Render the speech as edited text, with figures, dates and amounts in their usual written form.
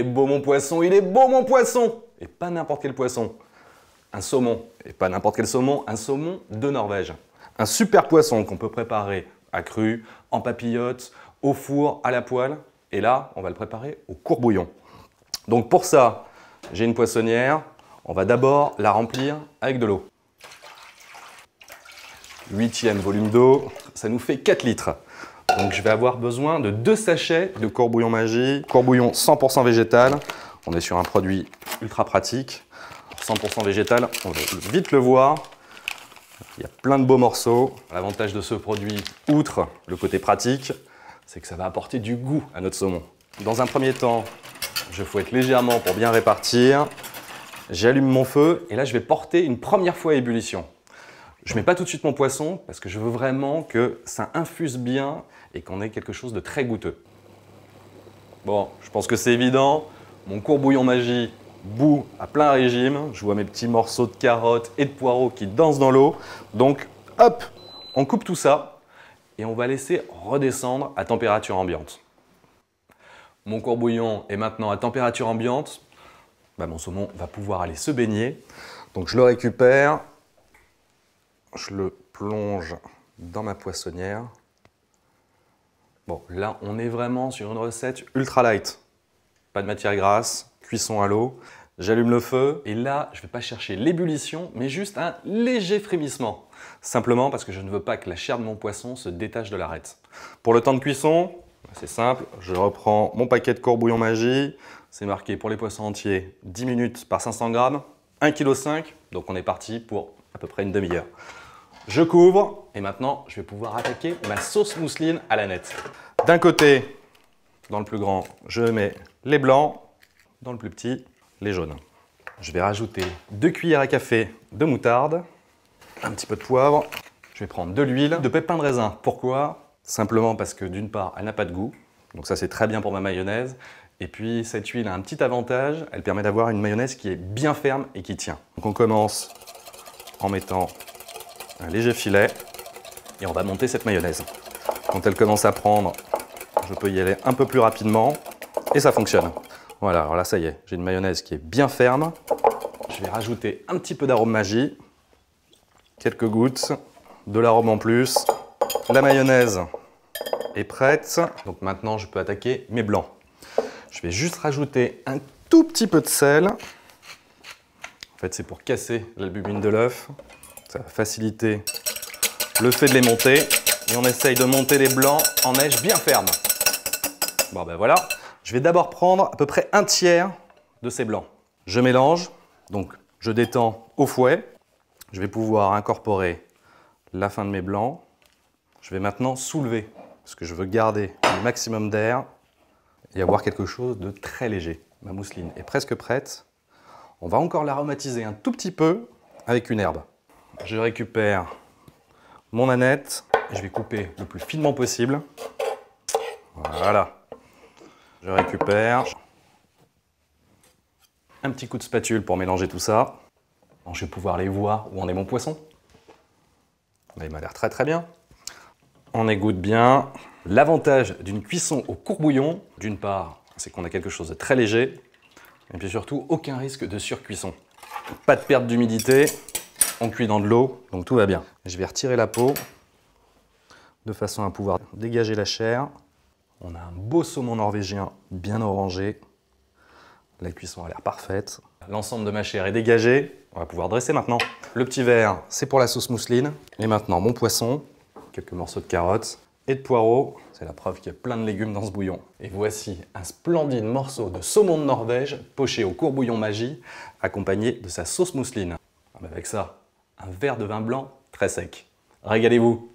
beau mon poisson, il est beau mon poisson! Et pas n'importe quel poisson. Un saumon. Et pas n'importe quel saumon, un saumon de Norvège. Un super poisson qu'on peut préparer à cru, en papillote, au four, à la poêle. Et là, on va le préparer au courbouillon. Donc pour ça, j'ai une poissonnière. On va d'abord la remplir avec de l'eau. 8e volume d'eau, ça nous fait 4 litres. Donc je vais avoir besoin de 2 sachets de courbouillon Magie. Courbouillon 100% végétal. On est sur un produit ultra pratique. 100% végétal, on va vite le voir. Il y a plein de beaux morceaux. L'avantage de ce produit, outre le côté pratique, c'est que ça va apporter du goût à notre saumon. Dans un premier temps, je fouette légèrement pour bien répartir. J'allume mon feu et là, je vais porter une première fois à ébullition. Je ne mets pas tout de suite mon poisson parce que je veux vraiment que ça infuse bien et qu'on ait quelque chose de très goûteux. Bon, je pense que c'est évident. Mon courbouillon Magie bout à plein régime. Je vois mes petits morceaux de carottes et de poireaux qui dansent dans l'eau. Donc, hop, on coupe tout ça et on va laisser redescendre à température ambiante. Mon courbouillon est maintenant à température ambiante. Mon saumon va pouvoir aller se baigner. Donc, je le récupère. Je le plonge dans ma poissonnière. Bon, là, on est vraiment sur une recette ultra light. Pas de matière grasse, cuisson à l'eau. J'allume le feu et là, je ne vais pas chercher l'ébullition, mais juste un léger frémissement. Simplement parce que je ne veux pas que la chair de mon poisson se détache de l'arête. Pour le temps de cuisson, c'est simple. Je reprends mon paquet de courbouillon Magie. C'est marqué pour les poissons entiers 10 minutes par 500 grammes, 1,5 kg. Donc on est parti pour à peu près une demi-heure. Je couvre et maintenant, je vais pouvoir attaquer ma sauce mousseline à la nette. D'un côté, dans le plus grand, je mets les blancs. Dans le plus petit, les jaunes. Je vais rajouter 2 cuillères à café de moutarde, un petit peu de poivre. Je vais prendre de l'huile, de pépins de raisin. Pourquoi? Simplement parce que d'une part, elle n'a pas de goût. Donc ça, c'est très bien pour ma mayonnaise. Et puis, cette huile a un petit avantage. Elle permet d'avoir une mayonnaise qui est bien ferme et qui tient. Donc on commence en mettant un léger filet et on va monter cette mayonnaise. Quand elle commence à prendre, je peux y aller un peu plus rapidement et ça fonctionne. Voilà, alors là ça y est, j'ai une mayonnaise qui est bien ferme. Je vais rajouter un petit peu d'arôme Magie, quelques gouttes, de l'arôme en plus. La mayonnaise est prête, donc maintenant je peux attaquer mes blancs. Je vais juste rajouter un tout petit peu de sel. En fait, c'est pour casser l'albumine de l'œuf. Ça va faciliter le fait de les monter. Et on essaye de monter les blancs en neige bien ferme. Bon ben voilà. Je vais d'abord prendre à peu près 1/3 de ces blancs. Je mélange, donc je détends au fouet. Je vais pouvoir incorporer la fin de mes blancs. Je vais maintenant soulever, parce que je veux garder le maximum d'air et avoir quelque chose de très léger. Ma mousseline est presque prête. On va encore l'aromatiser un tout petit peu avec une herbe. Je récupère mon aneth et je vais couper le plus finement possible. Voilà. Je récupère un petit coup de spatule pour mélanger tout ça. Bon, je vais pouvoir aller voir où en est mon poisson. Là, il m'a l'air très très bien. On égoutte bien. L'avantage d'une cuisson au courbouillon, d'une part, c'est qu'on a quelque chose de très léger, et puis surtout, aucun risque de surcuisson. Pas de perte d'humidité, on cuit dans de l'eau, donc tout va bien. Je vais retirer la peau, de façon à pouvoir dégager la chair. On a un beau saumon norvégien bien orangé. La cuisson a l'air parfaite. L'ensemble de ma chair est dégagé. On va pouvoir dresser maintenant. Le petit verre, c'est pour la sauce mousseline. Et maintenant, mon poisson, quelques morceaux de carottes et de poireaux. C'est la preuve qu'il y a plein de légumes dans ce bouillon. Et voici un splendide morceau de saumon de Norvège poché au courbouillon Magie, accompagné de sa sauce mousseline. Avec ça, un verre de vin blanc très sec. Régalez-vous!